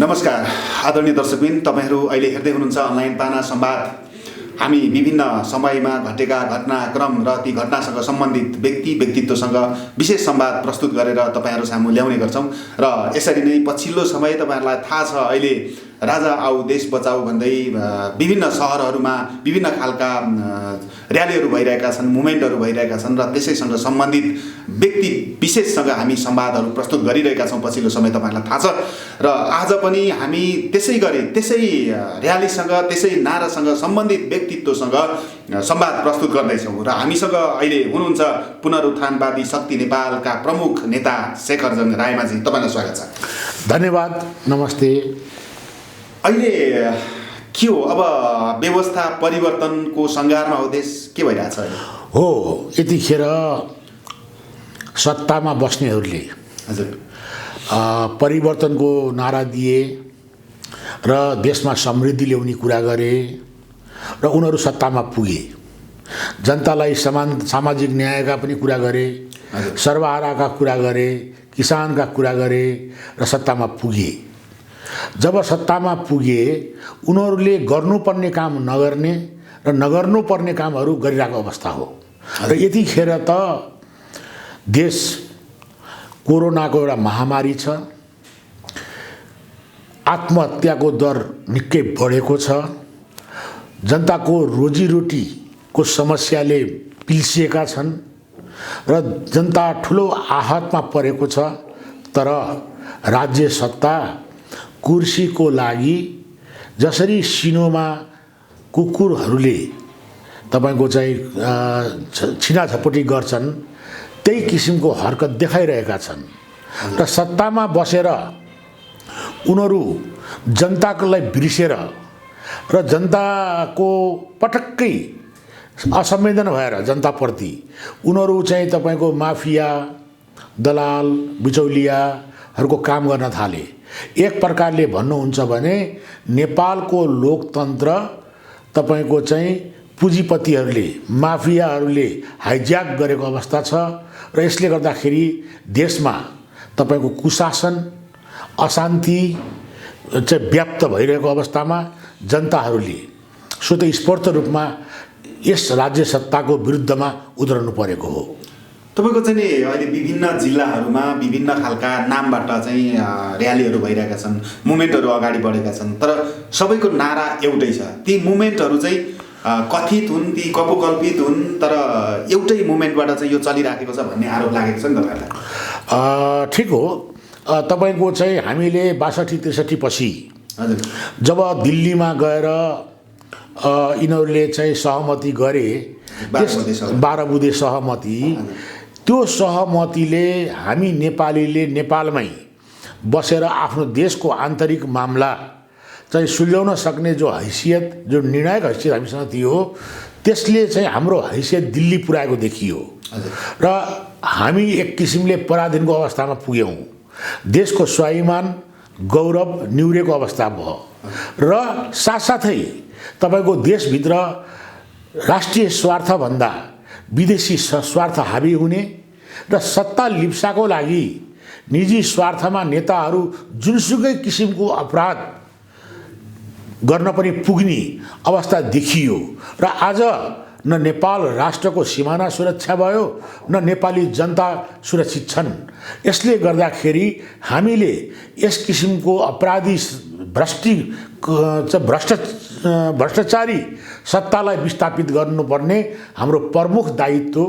नमस्कार आदरणीय दर्शकबिन, तपाईहरू अहिले हेर्दै हुनुहुन्छ अनलाइन पाना संवाद। हामी विभिन्न समयमा घटेका घटनाक्रम र ती घटनासँग सम्बन्धित व्यक्तित्वसँग विशेष संवाद प्रस्तुत गरेर तपाईहरू सामु ल्याउने गर्छौं। र यसरी नै पछिल्लो समय तपाईहरुलाई थाहा छ, अहिले राजा आऊ देश बचाऊ भन्दै विभिन्न शहरहरूमा विभिन्न खालका र्यालीहरू भइरहेका छन्, मुभमेन्टहरू भइरहेका छन् र त्यसैसँग सम्बन्धित व्यक्ति विशेषसँग हामी संवादहरू प्रस्तुत गरिरहेका छौं पछिल्लो समय, तपाईहरुलाई थाहा छ। र आज पनि हामी त्यसै र्यालीसँग त्यसै नारासँग सम्बन्धित व्यक्तित्वसँग संवाद प्रस्तुत गर्दैछौँ। र हामीसँग अहिले हुनुहुन्छ पुनरुत्थानवादी शक्ति नेपालका प्रमुख नेता शेखरजन रायमाझी। तपाईलाई स्वागत छ। धन्यवाद, नमस्ते। अहिले के हो, अब व्यवस्था परिवर्तनको सङ्घारमा हो देश, के भइरहेछ अहिले? हो, यतिखेर सत्तामा बस्नेहरूले हजुर परिवर्तनको नारा दिए र देशमा समृद्धि ल्याउने कुरा गरे र उनीहरू सत्तामा पुगे। जनतालाई सामाजिक न्यायका पनि कुरा गरे, सर्वहाराका कुरा गरे, किसानका कुरा गरे र सत्तामा पुगे। जब सत्तामा पुगे, उनीहरूले गर्नुपर्ने काम नगर्ने र नगर्नुपर्ने कामहरू गरिरहेको अवस्था हो। र यतिखेर त देश कोरोनाको एउटा महामारी छ, आत्महत्याको दर निकै बढेको छ, जनताको रोजीरोटीको समस्याले पिल्सिएका छन् र जनता ठुलो आहतमा परेको छ। तर राज्य सत्ता कुर्सीको लागि जसरी सिनोमा कुकुरहरूले तपाईको चाहिँ छिनाझपटी गर्छन्, त्यही किसिमको हरकत देखाइरहेका छन्। र सत्तामा बसेर उनीहरू जनतालाई बिर्सेर र जनताको पटक्कै असंवेदन भएर जनताप्रति उनीहरू चाहिँ तपाईको माफिया, दलाल, बिचौलियाहरूको काम गर्न थाले। एक प्रकारले भन्नुहुन्छ भने नेपालको लोकतन्त्र तपाईको चाहिँ पुँजीपतिहरूले, माफियाहरूले हाइज्याक गरेको अवस्था छ। र यसले गर्दाखेरि देशमा तपाईको कुशासन, अशान्ति चाहिँ व्याप्त भइरहेको अवस्थामा जनताहरूले स्वतःस्फूर्त रूपमा यस राज्य सत्ताको विरुद्धमा उत्रनु परेको हो। तपाईको चाहिँ अहिले विभिन्न जिल्लाहरूमा विभिन्न खालका नामबाट चाहिँ र्यालीहरू भइरहेका छन्, मुभमेन्टहरू अगाडि बढेका छन्, तर सबैको नारा एउटै छ। ती मुभमेन्टहरू चाहिँ कथित हुन्, ती कपोकल्पित हुन्, तर एउटै मुभमेन्टबाट चाहिँ यो चलिराखेको छ भन्ने आरोप लागेको छ नि तपाईँहरूलाई। ठिक हो। तपाईको चाहिँ हामीले 62-63 पछि जब दिल्लीमा गएर यिनीहरूले चाहिँ सहमति गरे, 12 बुँदे सहमति, त्यो सहमतिले हामी नेपालीले नेपालमै बसेर आफ्नो देशको आन्तरिक मामला चाहिँ सुल्झाउन सक्ने जो हैसियत, जो निर्णायक हैसियत हामीसँग थियो, त्यसले चाहिँ हाम्रो हैसियत दिल्ली पुर्याएको देखियो। र हामी एक किसिमले पराधीनको अवस्थामा पुग्यौँ। देशको स्वाभिमान, गौरव निहुरेको अवस्था भयो। र साथसाथै तपाईको देशभित्र राष्ट्रिय स्वार्थभन्दा विदेशी स्वार्थ हाबी हुने र सत्ता लिप्साको लागि निजी स्वार्थमा नेताहरू जुनसुकै किसिमको अपराध गर्न पनि पुग्ने अवस्था देखियो। र आज न नेपाल राष्ट्रको सिमाना सुरक्षा भयो, न नेपाली जनता सुरक्षित छन्। यसले गर्दाखेरि हामीले यस किसिमको अपराधी भ्रष्टाचारी सत्तालाई विस्थापित गर्नुपर्ने हाम्रो प्रमुख दायित्व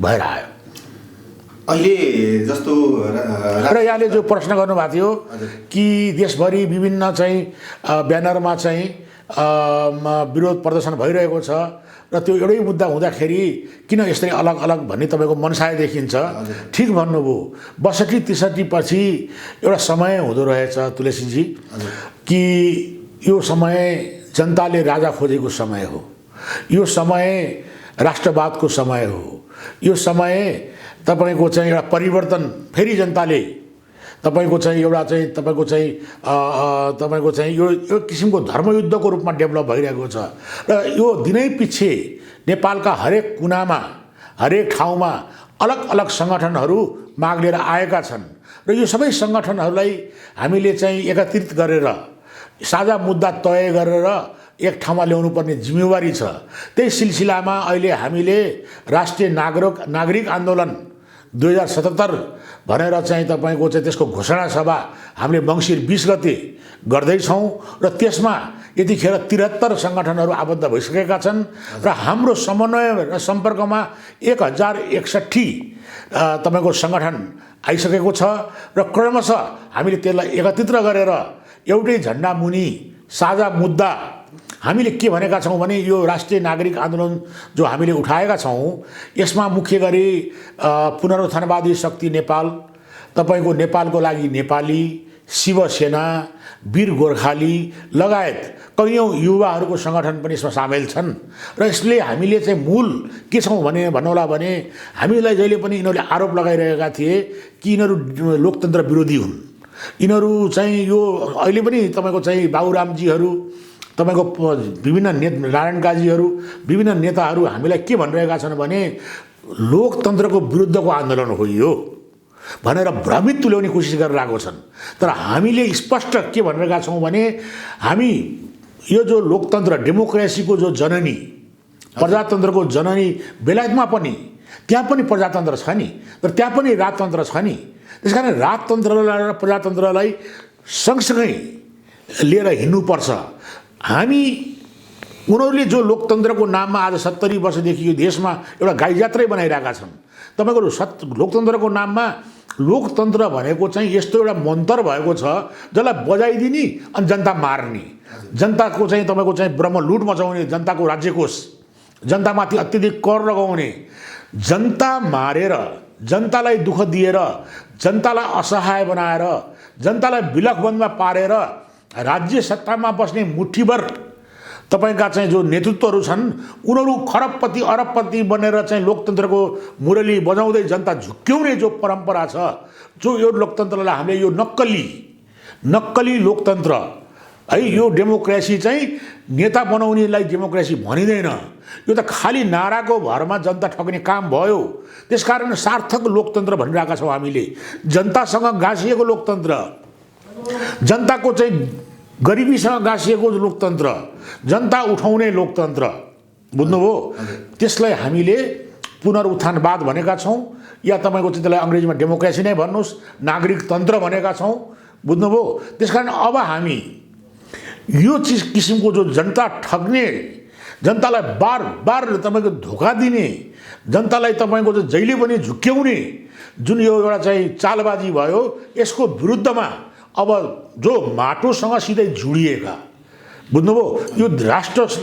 भएर आयो। अहिले जस्तो र यहाँले जो प्रश्न गर्नुभएको थियो कि देशभरि विभिन्न चाहिँ ब्यानरमा चाहिँ विरोध प्रदर्शन भइरहेको छ र त्यो एउटै मुद्दा हुँदाखेरि किन यसरी अलग अलग भन्ने तपाईँको मनसाय देखिन्छ। ठिक भन्नुभयो। 62-63 पछि एउटा समय हुँदो रहेछ तुलसीजी, कि यो समय जनताले राजा खोजेको समय हो, यो समय राष्ट्रवादको समय हो, यो समय तपाईको चाहिँ एउटा परिवर्तन, फेरि जनताले तपाईको चाहिँ एउटा चाहिँ तपाईको चाहिँ यो किसिमको धर्मयुद्धको रूपमा डेभलप भइरहेको छ। र यो दिनै पछि नेपालका हरेक कुनामा, हरेक ठाउँमा अलग अलग सङ्गठनहरू माग लिएर आएका छन् र यो सबै सङ्गठनहरूलाई हामीले चाहिँ एकत्रित गरेर साझा मुद्दा तय गरेर एक ठाउँमा ल्याउनु पर्ने जिम्मेवारी छ। त्यही सिलसिलामा अहिले हामीले राष्ट्रिय नागरिक आन्दोलन 2077 भनेर चाहिँ तपाईँको चाहिँ त्यसको घोषणा सभा हामीले मङ्सिर 20 गते गर्दैछौँ र त्यसमा यतिखेर 73 सङ्गठनहरू आबद्ध भइसकेका छन् र हाम्रो समन्वय र सम्पर्कमा 1061 तपाईँको सङ्गठन आइसकेको छ र क्रमशः हामीले त्यसलाई एकत्रित गरेर एउटै झन्डा मुनि साझा मुद्दा हामीले के भनेका छौँ भने यो राष्ट्रिय नागरिक आन्दोलन जो हामीले उठाएका छौँ यसमा मुख्य गरी पुनरुत्थानवादी शक्ति नेपाल, तपाईँको नेपालको लागि नेपाली, शिवसेना, वीर गोर्खाली लगायत कैयौँ युवाहरूको सङ्गठन पनि यसमा सामेल छन् र यसले हामीले चाहिँ मूल के छौँ भने भन्नुहोला भने हामीलाई जहिले पनि यिनीहरूले आरोप लगाइरहेका थिए कि यिनीहरू लोकतन्त्र विरोधी हुन्, यिनीहरू चाहिँ यो अहिले पनि तपाईँको चाहिँ बाबुरामजीहरू, तपाईँको विभिन्न नारायण काजीहरू, विभिन्न नेताहरू हामीलाई के भनिरहेका छन् भने लोकतन्त्रको विरुद्धको आन्दोलन हो यो भनेर भ्रमित तुल्याउने कोसिस गरिरहेको छन्। तर हामीले स्पष्ट के भनिरहेका छौँ भने हामी यो जो लोकतन्त्र डेमोक्रेसीको जो जननी, प्रजातन्त्रको जननी बेलायतमा पनि त्यहाँ पनि प्रजातन्त्र छ नि, तर त्यहाँ पनि राजतन्त्र छ नि। त्यसकारण राजतन्त्रलाई र प्रजातन्त्रलाई सँगसँगै लिएर हिँड्नुपर्छ। हामी उनीहरूले जो लोकतन्त्रको नाममा आज 70 वर्षदेखि यो देशमा एउटा गाई जात्रै बनाइरहेका छन्। तपाईँको लोकतन्त्रको नाममा लोकतन्त्र भनेको चाहिँ यस्तो एउटा मन्त्र भएको छ जसलाई बजाइदिने अनि जनता मार्ने, जनताको चाहिँ तपाईँको चाहिँ ब्रह्म लुट मचाउने, जनताको राज्यकोष, जनतामाथि अत्यधिक कर लगाउने, जनता मारेर, जनतालाई दुःख दिएर, जनतालाई असहाय बनाएर, जनतालाई बिलखबन्दमा पारेर राज्य सत्तामा बस्ने मुठीभर तपाईँका चाहिँ जो नेतृत्वहरू छन् उनीहरू खरबपति अरबपति बनेर चाहिँ लोकतन्त्रको मुरली बजाउँदै जनता झुक्क्याउने जो परम्परा छ, जो यो लोकतन्त्रलाई हामीले यो नक्कली लोकतन्त्र है, यो डेमोक्रेसी चाहिँ नेता बनाउनेलाई डेमोक्रेसी भनिँदैन, यो त खालि नाराको भरमा जनता ठग्ने काम भयो। त्यसकारण सार्थक लोकतन्त्र भनिरहेका छौँ हामीले, जनतासँग गाँसिएको लोकतन्त्र, जनताको चाहिँ गरिबीसँग गाँसिएको लोकतन्त्र, जनता उठाउने लोकतन्त्र, बुझ्नुभयो? त्यसलाई हामीले पुनरुत्थानवाद भनेका छौँ या तपाईँको चाहिँ त्यसलाई अङ्ग्रेजीमा डेमोक्रेसी नै भन्नुहोस्, नागरिकतन्त्र भनेका छौँ, बुझ्नुभयो? त्यसकारण अब हामी यो किसिमको जो जनता ठग्ने, जनतालाई बार बार तपाईँको धोका दिने, जनतालाई तपाईँको चाहिँ जहिले पनि झुक्क्याउने जुन यो एउटा चाहिँ चालबाजी भयो, यसको विरुद्धमा अब जो माटोसँग सिधै जोडिएका, बुझ्नुभयो, यो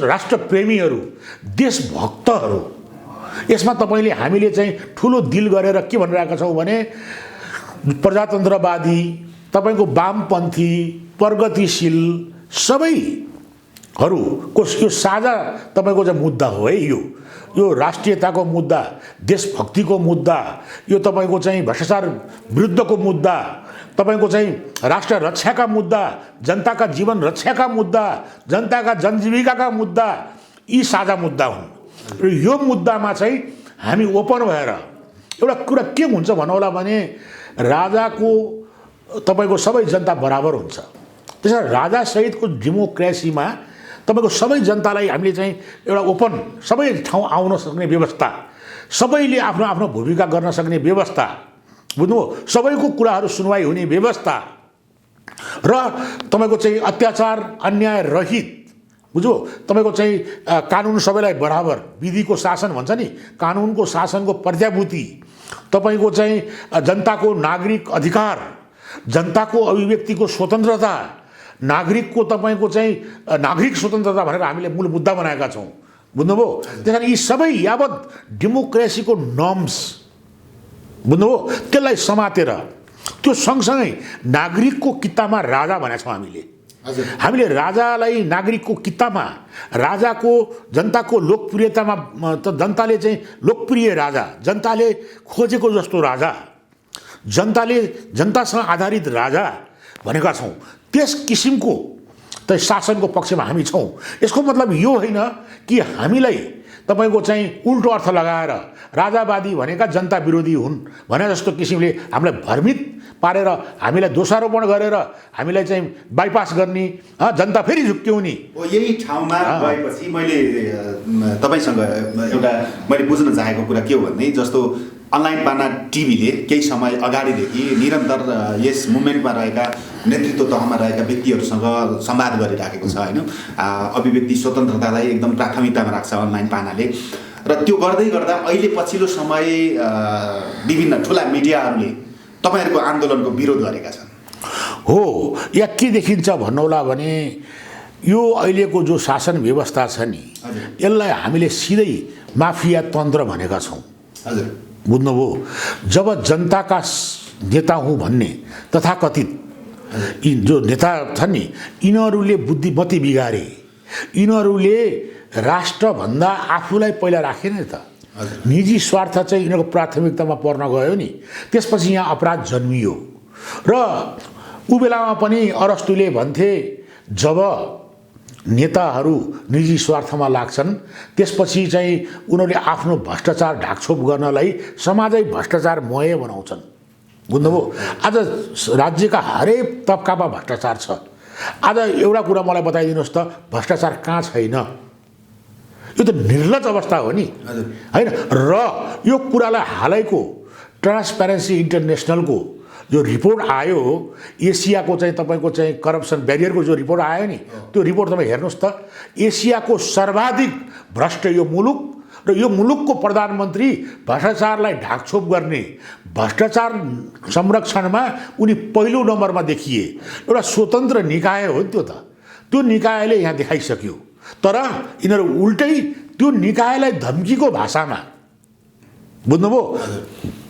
राष्ट्रप्रेमीहरू, देशभक्तहरू, यसमा तपाईँले हामीले चाहिँ ठुलो दिल गरेर के भनिरहेका छौँ भने प्रजातन्त्रवादी, तपाईँको वामपन्थी, प्रगतिशील सबैहरूको यो साझा तपाईँको चाहिँ मुद्दा हो है। यो राष्ट्रियताको मुद्दा, देशभक्तिको मुद्दा, यो तपाईँको चाहिँ भ्रष्टाचार विरुद्धको मुद्दा, तपाईँको चाहिँ राष्ट्र रक्षाका मुद्दा, जनताका जीवन रक्षाका मुद्दा, जनताका जनजीविकाका मुद्दा, यी साझा मुद्दा हुन्। र यो मुद्दामा चाहिँ हामी ओपन भएर एउटा कुरा के हुन्छ भन्नुहोला भने राजाको तपाईँको सबै जनता बराबर हुन्छ। त्यसैले राजासहितको डेमोक्रेसीमा तपाईँको सबै जनतालाई हामीले चाहिँ एउटा ओपन सबै ठाउँ आउन सक्ने व्यवस्था, सबैले आफ्नो आफ्नो भूमिका गर्न सक्ने व्यवस्था, बुझ्नुभयो, सबैको कुराहरू सुनवाई हुने व्यवस्था र तपाईँको चाहिँ अत्याचार अन्याय रहित, बुझ्यो, तपाईँको चाहिँ कानुन सबैलाई बराबर, विधिको शासन भन्छ नि, कानुनको शासनको प्रत्याभूति, तपाईँको चाहिँ जनताको नागरिक अधिकार, जनताको अभिव्यक्तिको स्वतन्त्रता, नागरिकको तपाईँको चाहिँ नागरिक स्वतन्त्रता भनेर हामीले मूल मुद्दा बनाएका छौँ, बुझ्नुभयो? त्यस कारण यी सबै यावत डेमोक्रेसीको नर्म्स, बुझ्नुभयो, त्यसलाई समातेर त्यो सँगसँगै नागरिकको कितामा राजा भनेका छौँ हामीले राजालाई नागरिकको कितामा, राजाको जनताको लोकप्रियतामा, त जनताले चाहिँ लोकप्रिय राजा, जनताले खोजेको जस्तो राजा, जनताले जनतासँग आधारित राजा भनेका छौँ। त्यस किसिमको त शासनको पक्षमा हामी छौँ। यसको मतलब यो होइन कि हामीलाई तपाईँको चाहिँ उल्टो अर्थ लगाएर राजावादी भनेका जनता विरोधी हुन् भने जस्तो किसिमले हामीलाई भ्रमित पारेर हामीलाई दोषारोपण गरेर हामीलाई चाहिँ बाइपास गर्ने जनता फेरि झुक्क्याउने यही ठाउँमा गएपछि मैले तपाईँसँग एउटा मैले बुझ्न चाहेको कुरा के हो भने जस्तो अनलाइन पाना टिभीले केही समय अगाडिदेखि निरन्तर यस मुभमेन्टमा रहेका नेतृत्व तहमा रहेका व्यक्तिहरूसँग संवाद गरिराखेको छ होइन। अभिव्यक्ति स्वतन्त्रतालाई एकदम प्राथमिकतामा राख्छ अनलाइन पानाले र त्यो गर्दै गर्दा अहिले पछिल्लो समय विभिन्न ठुला मिडियाहरूले तपाईँहरूको आन्दोलनको विरोध गरेका छन्। हो या के देखिन्छ भन्नुहोला भने यो अहिलेको जो शासन व्यवस्था छ नि यसलाई हामीले सिधै माफिया तन्त्र भनेका छौँ। हजुर बुझ्नुभयो। जब जनताका नेता हुँ भन्ने तथाकथित यी जो नेता छन् नि यिनीहरूले बुद्धिमती बिगारे, यिनीहरूले राष्ट्रभन्दा आफूलाई पहिला राखे नि त, निजी स्वार्थ चाहिँ यिनीहरूको प्राथमिकतामा पर्न गयो नि, त्यसपछि यहाँ अपराध जन्मियो। र ऊ बेलामा पनि अरस्तुले भन्थे जब नेताहरू निजी स्वार्थमा लाग्छन् त्यसपछि चाहिँ उनीहरूले आफ्नो भ्रष्टाचार ढाकछोप गर्नलाई समाजै भ्रष्टाचारमय बनाउँछन्। बुझ्नुभयो। आज राज्यका हरेक तबकामा भ्रष्टाचार छ। आज एउटा कुरा मलाई बताइदिनुहोस् त, भ्रष्टाचार कहाँ छैन? यो त निर्लज अवस्था हो नि होइन। र यो कुरालाई हालैको ट्रान्सप्यारेन्सी इन्टरनेसनलको जो रिपोर्ट आयो, एसियाको चाहिँ तपाईँको चाहिँ करप्सन ब्यारियरको जो रिपोर्ट आयो नि, त्यो रिपोर्ट तपाईँ हेर्नुहोस् त, एसियाको सर्वाधिक भ्रष्ट यो मुलुक र यो मुलुकको प्रधानमन्त्री भ्रष्टाचारलाई ढाकछोप गर्ने, भ्रष्टाचार संरक्षणमा उनी पहिलो नम्बरमा देखिए। एउटा स्वतन्त्र निकाय हो नि त्यो त, त्यो निकायले यहाँ देखाइसक्यो। तर यिनीहरू उल्टै त्यो निकायलाई धम्कीको भाषामा, बुझ्नुभयो,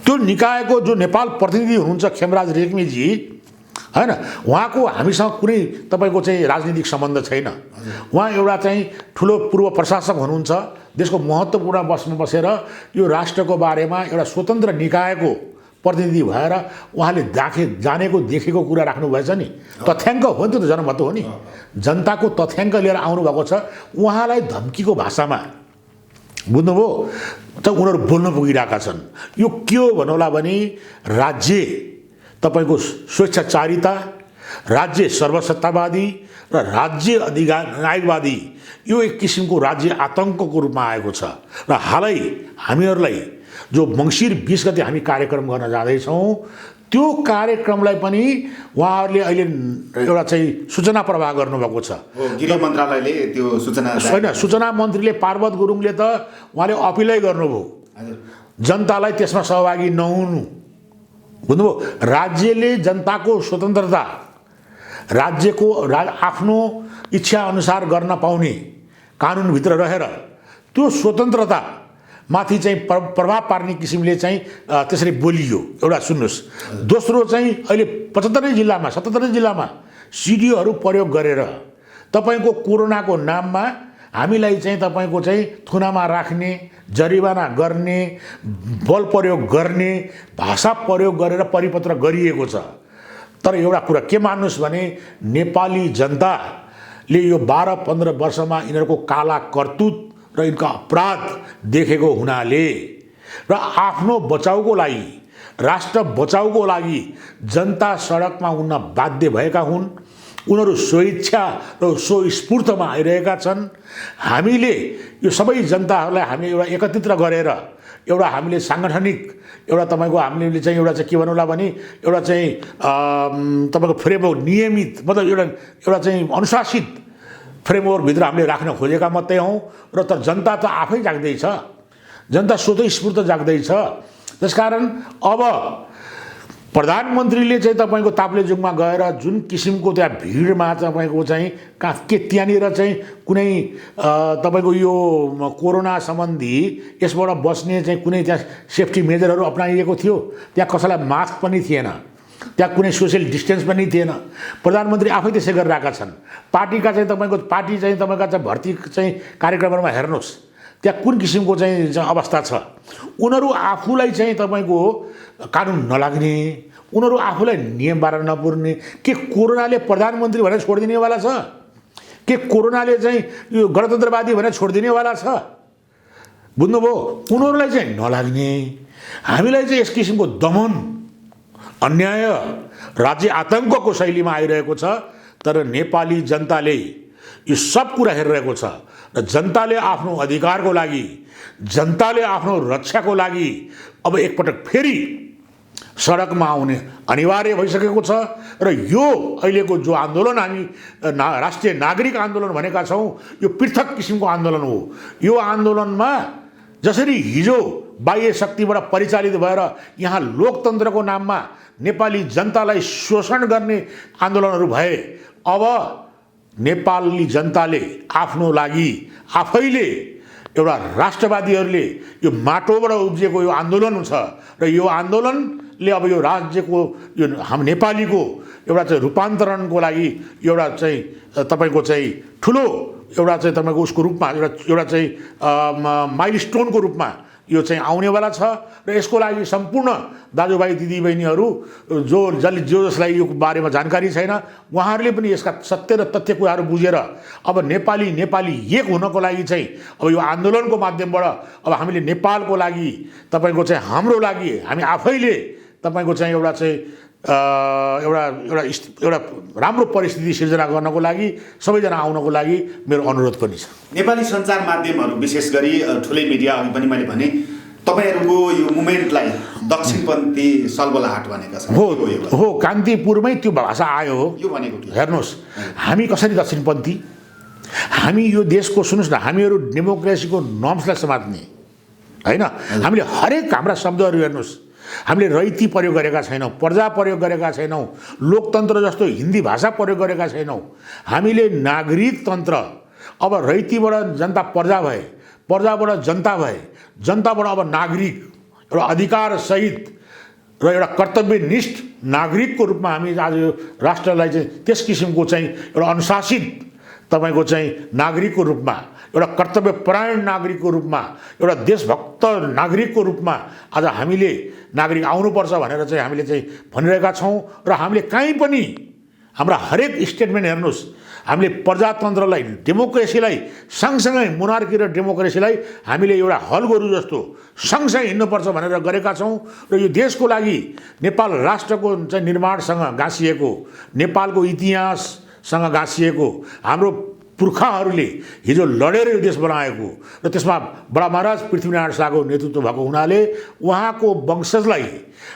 त्यो निकायको जो नेपाल प्रतिनिधि हुनुहुन्छ खेमराज रेग्मीजी होइन, उहाँको हामीसँग कुनै तपाईँको चाहिँ राजनीतिक सम्बन्ध छैन। उहाँ एउटा चाहिँ ठुलो पूर्व प्रशासक हुनुहुन्छ, देशको महत्त्वपूर्ण बसमा बसेर यो राष्ट्रको बारेमा एउटा स्वतन्त्र निकायको प्रतिनिधि भएर उहाँले जानेको देखेको कुरा राख्नुभएछ नि, तथ्याङ्क हो नि, त्यो त जनमत हो नि, जनताको तथ्याङ्क लिएर आउनुभएको छ। उहाँलाई धम्कीको भाषामा, बुझ्नुभयो, त उनीहरू बोल्न पुगिरहेका छन्। यो के हो भन्नुहोला भने राज्य तपाईँको स्वेच्छाचारिता, राज्य सर्वसत्तावादी र राज्य न्यायवादी, यो एक किसिमको राज्य आतङ्कको रूपमा आएको छ। र हालै हामीहरूलाई जो मङ्सिर 20 गते हामी कार्यक्रम गर्न जाँदैछौँ, त्यो कार्यक्रमलाई पनि उहाँहरूले अहिले एउटा चाहिँ सूचना प्रवाह गर्नुभएको छ। गृह मन्त्रालयले त्यो सूचना होइन, सूचना मन्त्रीले पार्वत गुरुङले त उहाँले अपिलै गर्नुभयो जनतालाई त्यसमा सहभागी नहुनु। बुझ्नुभयो। राज्यले जनताको स्वतन्त्रता, राज्यको आफ्नो इच्छा अनुसार गर्न पाउने कानुनभित्र रहेर त्यो स्वतन्त्रता माथि चाहिँ प्रभाव पार्ने किसिमले चाहिँ त्यसरी बोलियो। एउटा सुन्नुहोस्। दोस्रो चाहिँ अहिले 77 जिल्लामा सिडिओहरू प्रयोग गरेर तपाईँको कोरोनाको नाममा हामीलाई चाहिँ तपाईँको चाहिँ थुनामा राख्ने, जरिवाना गर्ने, बल प्रयोग गर्ने, भाषा प्रयोग गरेर परिपत्र गरिएको छ। तर एउटा कुरा के मान्नुहोस् भने नेपाली जनताले यो 12-15 वर्षमा यिनीहरूको काला करतुत र यिनका अपराध देखेको हुनाले र आफ्नो बचाउको लागि, राष्ट्र बचाउको लागि जनता सडकमा उड्न बाध्य भएका हुन्। उनीहरू स्वेच्छा र स्वस्फूर्तमा आइरहेका छन्। हामीले यो सबै जनताहरूलाई हामी एउटा एकत्रित गरेर एउटा हामीले साङ्गठनिक एउटा तपाईँको हामीले चाहिँ एउटा चाहिँ के भन्नुला भने एउटा चाहिँ तपाईँको फ्रेमवर्क नियमित मतलब एउटा चाहिँ अनुशासित फ्रेमवर्कभित्र हामीले राख्न खोजेका मात्रै हौँ। र तर जनता त आफै जाग्दैछ, जनता स्वतस्फूर्त जाग्दैछ। त्यसकारण अब प्रधानमन्त्रीले चाहिँ तपाईँको ताप्लेजुङमा गएर जुन किसिमको त्यहाँ भिडमा तपाईँको चाहिँ त्यहाँनिर चाहिँ कुनै तपाईँको यो कोरोना सम्बन्धी यसबाट बस्ने चाहिँ कुनै त्यहाँ सेफ्टी मेजरहरू अपनाइएको थियो। त्यहाँ कसैलाई मास्क पनि थिएन, त्यहाँ कुनै सोसियल डिस्टेन्स पनि थिएन। प्रधानमन्त्री आफै त्यसै गरिरहेका छन्। पार्टीका चाहिँ तपाईँका चाहिँ भर्ती चाहिँ कार्यक्रमहरूमा हेर्नुहोस् त्यहाँ कुन किसिमको चाहिँ अवस्था छ। उनीहरू आफूलाई चाहिँ तपाईँको कानुन नलाग्ने, उनीहरू आफूलाई नियम बाह्र नपुर्ने। के कोरोनाले प्रधानमन्त्री भनेर छोडिदिनेवाला छ? के कोरोनाले चाहिँ यो गणतन्त्रवादी भनेर छोडिदिनेवाला छ? बुझ्नुभयो? उनीहरूलाई चाहिँ नलाग्ने, हामीलाई चाहिँ यस किसिमको दमन, अन्याय, राज्य आतङ्कको शैलीमा आइरहेको छ। तर नेपाली जनताले यो सब कुरा हेरिरहेको छ र जनताले आफ्नो अधिकारको लागि, जनताले आफ्नो रक्षाको लागि अब एकपटक फेरि सडकमा आउने अनिवार्य भइसकेको छ। र यो अहिलेको जो आन्दोलन हामी राष्ट्रिय नागरिक आन्दोलन भनेका छौँ, यो पृथक किसिमको आन्दोलन हो। यो आन्दोलनमा जसरी हिजो बाह्य शक्तिबाट परिचालित भएर यहाँ लोकतन्त्रको नाममा नेपाली जनतालाई शोषण गर्ने आन्दोलनहरू भए, अब नेपाली जनताले आफ्नो लागि आफैले एउटा राष्ट्रवादीहरूले यो माटोबाट उब्जिएको यो आन्दोलन छ र यो आन्दोलनले अब यो राज्यको यो हामी नेपालीको एउटा चाहिँ रूपान्तरणको लागि एउटा चाहिँ तपाईँको चाहिँ ठुलो एउटा चाहिँ तपाईँको उसको रूपमा एउटा चाहिँ माइलस्टोनको रूपमा यो चाहिँ आउनेवाला छ। र यसको लागि सम्पूर्ण दाजुभाइ दिदीबहिनीहरू जसलाई यो बारेमा जानकारी छैन, उहाँहरूले पनि यसका सत्य र तथ्य कुराहरू बुझेर अब नेपाली एक हुनको लागि चाहिँ अब यो आन्दोलनको माध्यमबाट अब हामीले नेपालको लागि, तपाईँको चाहिँ हाम्रो लागि हामी आफैले तपाईँको चाहिँ एउटा चाहिँ एउटा राम्रो परिस्थिति सिर्जना गर्नको लागि सबैजना आउनको लागि मेरो अनुरोध पनि छ। नेपाली सञ्चार माध्यमहरू विशेष गरी ठुलै मिडिया अघि पनि मैले भने तपाईँहरूको यो मुभमेन्टलाई दक्षिणपन्थी सलबलाहाट भनेका छन्। हो, कान्तिपुरमै त्यो भाषा आयो हो। यो भनेको हेर्नुहोस्, हामी कसरी दक्षिणपन्थी, हामी यो देशको, सुन्नुहोस् न, हामीहरू डेमोक्रेसीको नर्म्सलाई समात्ने होइन। हामीले हरेक हाम्रा शब्दहरू हेर्नुहोस्, हामीले रैती प्रयोग गरेका छैनौँ, प्रजा प्रयोग गरेका छैनौँ, लोकतन्त्र जस्तो हिन्दी भाषा प्रयोग गरेका छैनौँ। हामीले नागरिक तन्त्र, अब रैतीबाट जनता प्रजा भए, प्रजाबाट जनता भए, जनताबाट अब नागरिक, एउटा अधिकारसहित र एउटा कर्तव्यनिष्ठ नागरिकको रूपमा हामी आज राष्ट्रलाई चाहिँ त्यस किसिमको चाहिँ एउटा अनुशासित तपाईँको चाहिँ नागरिकको रूपमा, एउटा कर्तव्यपरायण नागरिकको रूपमा, एउटा देशभक्त नागरिकको रूपमा आज हामीले नागरिक आउनुपर्छ भनेर चाहिँ हामीले चाहिँ भनिरहेका छौँ। र हामीले कहीँ पनि हाम्रा हरेक स्टेटमेन्ट हेर्नुहोस्, हामीले प्रजातन्त्रलाई, डेमोक्रेसीलाई सँगसँगै, मोनार्की र डेमोक्रेसीलाई हामीले एउटा हल गरौँ जस्तो सँगसँगै हिँड्नुपर्छ भनेर गरेका छौँ। र यो देशको लागि नेपाल राष्ट्रको चाहिँ निर्माणसँग गाँसिएको, नेपालको इतिहाससँग गाँसिएको हाम्रो पुर्खाहरूले हिजो लडेर यो देश बनाएको र त्यसमा बडा महाराज पृथ्वीनारायण शाहको नेतृत्व भएको हुनाले उहाँको वंशजलाई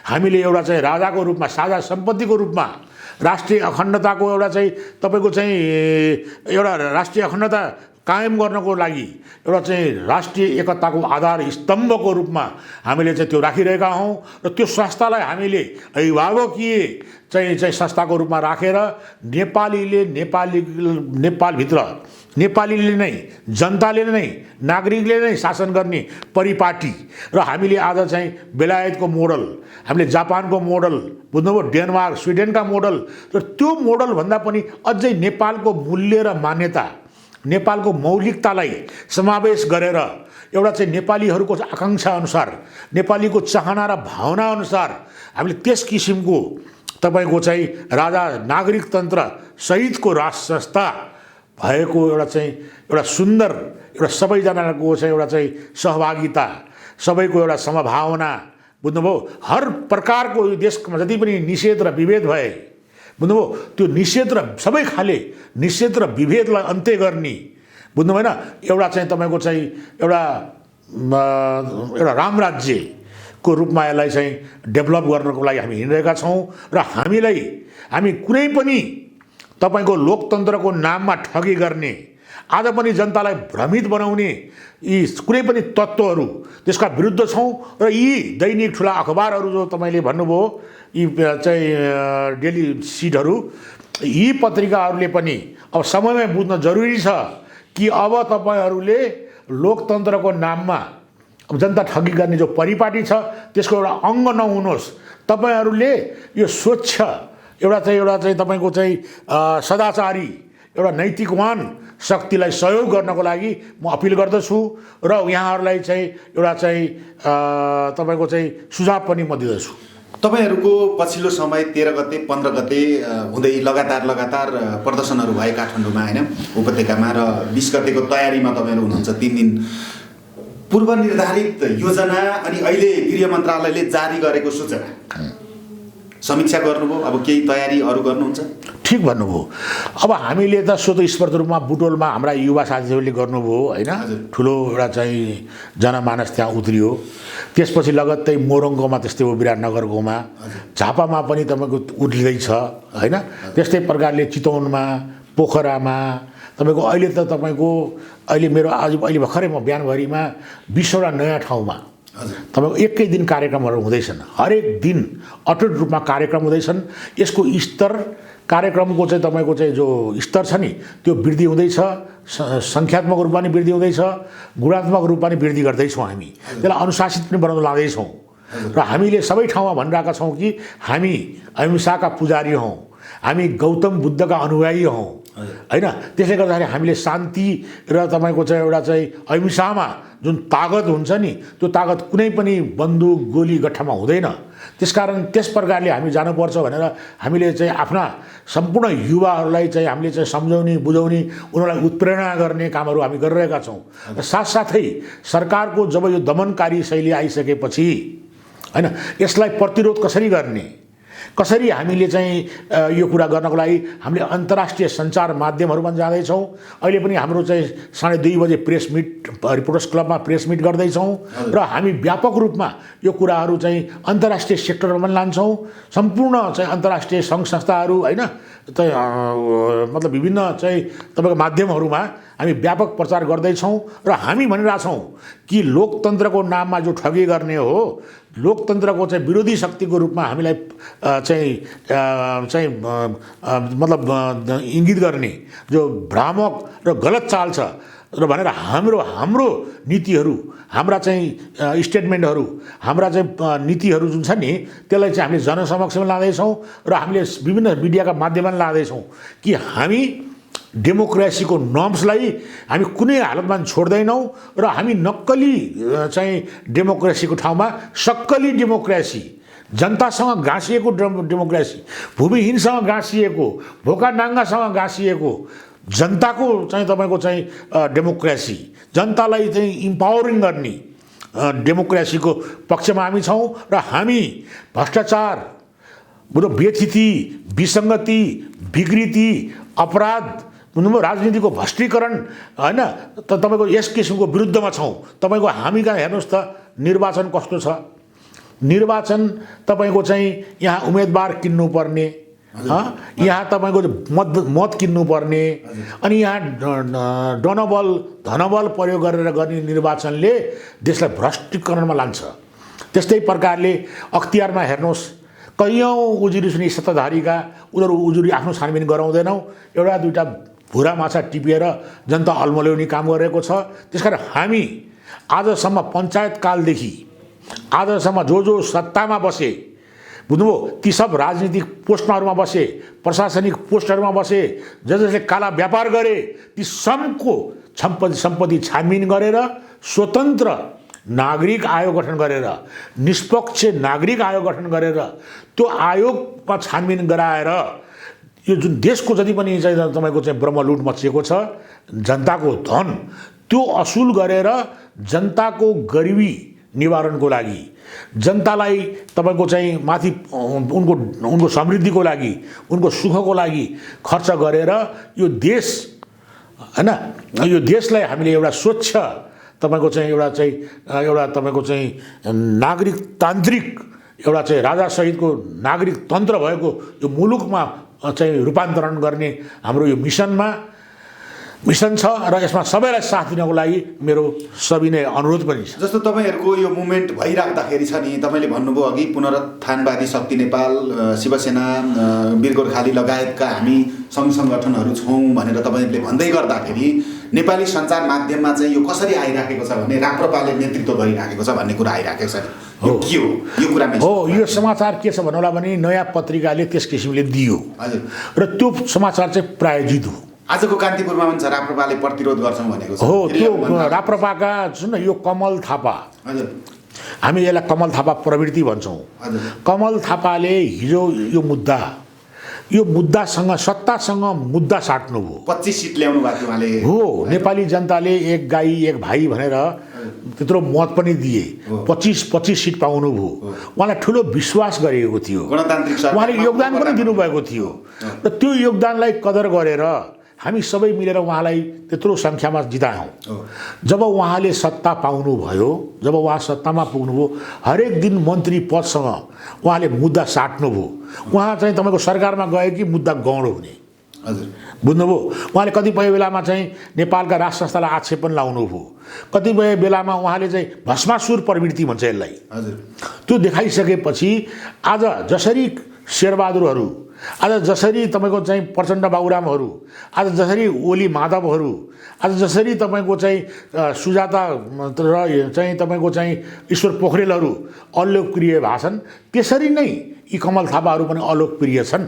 हामीले एउटा चाहिँ राजाको रूपमा, साझा सम्पत्तिको रूपमा, राष्ट्रिय अखण्डताको एउटा चाहिँ तपाईँको चाहिँ एउटा राष्ट्रिय अखण्डता कायम गर्नको लागि एउटा चाहिँ राष्ट्रिय एकताको आधार स्तम्भको रूपमा हामीले चाहिँ त्यो राखिरहेका हौँ। र त्यो संस्थालाई हामीले अभिभावकीय चाहिँ संस्थाको रूपमा राखेर नेपालभित्र नेपालीले नै, जनताले नै, नागरिकले नै शासन गर्ने परिपाटी र हामीले आज चाहिँ बेलायतको मोडल, हामीले जापानको मोडल, बुझ्नुभयो, डेनमार्क, स्विडेनका मोडल, र त्यो मोडलभन्दा पनि अझै नेपालको मूल्य र मान्यता, नेपालको मौलिकतालाई समावेश गरेर एउटा चाहिँ नेपालीहरूको आकाङ्क्षा अनुसार, नेपालीको चाहना र भावना अनुसार हामीले त्यस किसिमको तपाईँको चाहिँ राजा नागरिक तन्त्र सहितको राष्ट्र संस्था भएको एउटा चाहिँ एउटा सुन्दर, एउटा सबैजनाको चाहिँ एउटा चाहिँ सहभागिता, सबैको एउटा समभावना, बुझ्नुभयो, हर प्रकारको यो देशमा जति पनि निषेध र विभेद भए, बुझ्नुभयो, त्यो निषेध र सबै खाले निषेध र विभेदलाई अन्त्य गर्ने, बुझ्नु भएन, एउटा चाहिँ तपाईँको चाहिँ एउटा राम राज्यको रूपमा यसलाई चाहिँ डेभलप गर्नको लागि हामी हिँडिरहेका छौँ। र हामी कुनै पनि तपाईँको लोकतन्त्रको नाममा ठगी गर्ने, आज पनि जनतालाई भ्रमित बनाउने यी कुनै पनि तत्त्वहरू, त्यसका विरुद्ध छौँ। र यी दैनिक ठुला अखबारहरू जो तपाईँले भन्नुभयो, यी चाहिँ डेली सिडहरू, यी पत्रिकाहरूले पनि अब समयमै बुझ्न जरुरी छ कि अब तपाईँहरूले लोकतन्त्रको नाममा अब जनता ठगी गर्ने जो परिपाटी छ त्यसको एउटा अङ्ग नहुनुहोस्। तपाईँहरूले यो स्वच्छ एउटा चाहिँ तपाईँको चाहिँ सदाचारी, एउटा नैतिकवान शक्तिलाई सहयोग गर्नको लागि म अपिल गर्दछु र यहाँहरूलाई चाहिँ एउटा चाहिँ तपाईँको चाहिँ सुझाव पनि म दिँदछु। तपाईँहरूको पछिल्लो समय 13 गते 15 गते हुँदै लगातार प्रदर्शनहरू भए काठमाडौँमा होइन, उपत्यकामा, र 20 गतेको तयारीमा तपाईँहरू हुनुहुन्छ 3 दिन पूर्व निर्धारित योजना अनि अहिले गृह मन्त्रालयले जारी गरेको सूचना समीक्षा गर्नुभयो, अब केही तयारी अरू गर्नुहुन्छ? ठिक भन्नुभयो। अब हामीले त स्वतस्फूर्त रूपमा बुटोलमा हाम्रा युवा साथीहरूले गर्नुभयो होइन, ठुलो एउटा चाहिँ जनमानस त्यहाँ उत्रियो। त्यसपछि लगत्तै मोरङकोमा त्यस्तै हो, विराटनगरकोमा, झापामा पनि तपाईँको उत्रिँदैछ होइन। त्यस्तै प्रकारले चितवनमा, पोखरामा तपाईँको अहिले त तपाईँको अहिले मेरो अहिले भर्खरै म बिहानभरिमा 20वटा नयाँ ठाउँमा तपाईँको एकै दिन कार्यक्रमहरू हुँदैछन्। हरेक दिन अटुट रूपमा कार्यक्रम हुँदैछन्। यसको स्तर कार्यक्रमको चाहिँ तपाईँको चाहिँ जो स्तर छ नि त्यो वृद्धि हुँदैछ, सङ्ख्यात्मक रूपमा पनि वृद्धि हुँदैछ, गुणात्मक रूपमा पनि वृद्धि गर्दैछौँ। हामी त्यसलाई अनुशासित पनि बनाउन लाग्दैछौँ र हामीले सबै ठाउँमा भनिरहेका छौँ कि हामी अहिंसाका पुजारी हौँ, हामी गौतम बुद्धका अनुयायी हौँ होइन। त्यसले गर्दाखेरि हामीले शान्ति र तपाईँको चाहिँ एउटा चाहिँ अहिंसामा जुन तागत हुन्छ नि त्यो तागत कुनै पनि बन्दुक गोली गट्ठामा हुँदैन। त्यसकारण त्यस प्रकारले हामी जानुपर्छ भनेर हामीले चाहिँ आफ्ना सम्पूर्ण युवाहरूलाई चाहिँ हामीले चाहिँ सम्झाउने बुझाउने उनीहरूलाई उत्प्रेरणा गर्ने कामहरू हामी गरिरहेका छौँ। र साथसाथै सरकारको जब यो दमनकारी शैली आइसकेपछि होइन यसलाई प्रतिरोध कसरी गर्ने, कसरी हामीले चाहिँ यो कुरा गर्नको लागि हामीले अन्तर्राष्ट्रिय सञ्चार माध्यमहरूमा जाँदैछौँ। अहिले पनि हाम्रो चाहिँ 2:30 बजे प्रेस मिट रिपोर्टर्स क्लबमा प्रेस मिट गर्दैछौँ र हामी व्यापक रूपमा यो कुराहरू चाहिँ अन्तर्राष्ट्रिय सेक्टरमा पनि लान्छौँ। सम्पूर्ण चाहिँ अन्तर्राष्ट्रिय सङ्घ संस्थाहरू होइन मतलब विभिन्न चाहिँ तपाईँको माध्यमहरूमा हामी व्यापक प्रचार गर्दैछौँ र हामी भनिरहेछौँ कि लोकतन्त्रको नाममा जो ठगी गर्ने हो, लोकतन्त्रको चाहिँ विरोधी शक्तिको रूपमा हामीलाई चाहिँ मतलब इङ्गित गर्ने जो भ्रामक र गलत चाल छ र भनेर हाम्रो नीतिहरू, हाम्रा चाहिँ स्टेटमेन्टहरू, हाम्रा चाहिँ नीतिहरू जुन छ नि त्यसलाई चाहिँ हामीले जनसमक्षमा लाँदैछौँ र हामीले विभिन्न मिडियाका माध्यममा लाँदैछौँ कि हामी डेमोक्रेसीको नर्म्सलाई हामी कुनै हालतमा छोड्दैनौँ र हामी नक्कली चाहिँ डेमोक्रेसीको ठाउँमा सक्कली डेमोक्रेसी, जनतासँग गाँसिएको डेमोक्रेसी, भूमिहीनसँग गाँसिएको, भोका नाङ्गासँग गाँसिएको जनताको चाहिँ तपाईँको चाहिँ डेमोक्रेसी, जनतालाई चाहिँ इम्पावरिङ गर्ने डेमोक्रेसीको पक्षमा हामी छौँ र हामी भ्रष्टाचार, बेथिति, विसङ्गति, विकृति, अपराध, राजनीतिको भ्रष्टीकरण होइन तपाईँको यस किसिमको विरुद्धमा छौँ। तपाईँको हामी कहाँ हेर्नुहोस् त निर्वाचन कस्तो छ। निर्वाचन तपाईँको चाहिँ यहाँ उम्मेदवार किन्नुपर्ने, यहाँ तपाईँको मत किन्नुपर्ने, अनि यहाँ डनबल धनबल प्रयोग गरेर गर्ने निर्वाचनले देशलाई भ्रष्टीकरणमा लान्छ। त्यस्तै प्रकारले अख्तियारमा हेर्नुहोस्, कैयौँ उजुरी सुनि सत्ताधारीका उनीहरू उजुरी आफ्नो छानबिन गराउँदैनौँ, एउटा दुईवटा भुरा माछा टिपिएर जनता अल्मल्याउने काम गरेको छ। त्यसकारण हामी आजसम्म पञ्चायतकालदेखि आजसम्म जो सत्तामा बसे, बुझ्नुभयो, ती सब राजनीतिक पोस्टहरूमा बसे, प्रशासनिक पोस्टहरूमा बसे, जसले काला व्यापार गरे, ती सबको सम्पत्ति छानबिन गरेर स्वतन्त्र नागरिक आयोग गठन गरेर, निष्पक्ष नागरिक आयोग गठन गरेर त्यो आयोगमा छानबिन गराएर यो जुन देशको जति पनि चाहिँ तपाईँको चाहिँ ब्रह्मलुट मचिएको छ, जनताको धन त्यो असुल गरेर जनताको गरिबी निवारणको लागि, जनतालाई तपाईँको चाहिँ माथि उनको समृद्धिको लागि, उनको सुखको लागि खर्च गरेर यो देश होइन, यो देशलाई हामीले एउटा स्वच्छ तपाईँको चाहिँ एउटा तपाईँको चाहिँ नागरिकतान्त्रिक एउटा चाहिँ राजासहितको नागरिक तन्त्र भएको यो मुलुकमा चाहिँ रूपान्तरण गर्ने हाम्रो यो मिसन छ र यसमा सबैलाई साथ दिनको लागि मेरो सविनय अनुरोध पनि छ। जस्तो तपाईँहरूको यो मुभमेन्ट भइराख्दाखेरि छ नि, तपाईँले भन्नुभयो अघि पुनरुत्थानवादी शक्ति नेपाल, शिवसेना, वीर गोर्खाली लगायतका हामी सङ्घ सङ्गठनहरू छौँ भनेर तपाईँले भन्दै गर्दाखेरि नेपाली सञ्चार माध्यममा चाहिँ यो कसरी आइराखेको छ भने राप्रपाले नेतृत्व गरिराखेको छ भन्ने कुरा आइराखेको छ। यो के हो यो कुरा हो? यो समाचार के छ भन्नुलाई भने नयाँ पत्रिकाले त्यस किसिमले दियो र त्यो समाचार चाहिँ प्रायोजित हो। आजको कान्तिपुरमा पनि छ राप्रपाले प्रतिरोध गर्छौँ भनेको छ। हो, त्यो राप्रपाका सुन यो कमल थापा, हामी यसलाई कमल थापा प्रवृत्ति भन्छौँ। कमल थापाले हिजो यो मुद्दासँग सत्तासँग मुद्दा साट्नुभयो। 25 सिट ल्याउनु भएको थियो उहाँले। हो, नेपाली जनताले एक गाई एक भाइ भनेर त्यत्रो मत पनि दिए, 25 सिट पाउनुभयो। उहाँलाई ठुलो विश्वास गरिएको थियो, उहाँले योगदान पनि दिनुभएको थियो र त्यो योगदानलाई कदर गरेर हामी सबै मिलेर उहाँलाई त्यत्रो सङ्ख्यामा जितायौँ। जब उहाँले सत्ता पाउनुभयो, जब उहाँ सत्तामा पुग्नुभयो, हरेक दिन मन्त्री पदसँग उहाँले मुद्दा साट्नुभयो। उहाँ चाहिँ तपाईँको सरकारमा गए कि मुद्दा गौँडो हुने, बुझ्नुभयो। उहाँले कतिपय बेलामा चाहिँ नेपालका राज संस्थालाई आक्षेप पनि लाउनुभयो, कतिपय बेलामा उहाँले चाहिँ भस्मासुर प्रवृत्ति भन्छ यसलाई, त्यो देखाइसकेपछि आज जसरी शेरबहादुरहरू, आज जसरी तपाईँको चाहिँ प्रचण्ड बाबुरामहरू, आज जसरी ओली माधवहरू, आज जसरी तपाईँको चाहिँ सुजाता र चाहिँ तपाईँको चाहिँ ईश्वर पोखरेलहरू अलोकप्रिय भएको छन्, त्यसरी नै यी कमल थापाहरू पनि अलोकप्रिय छन्।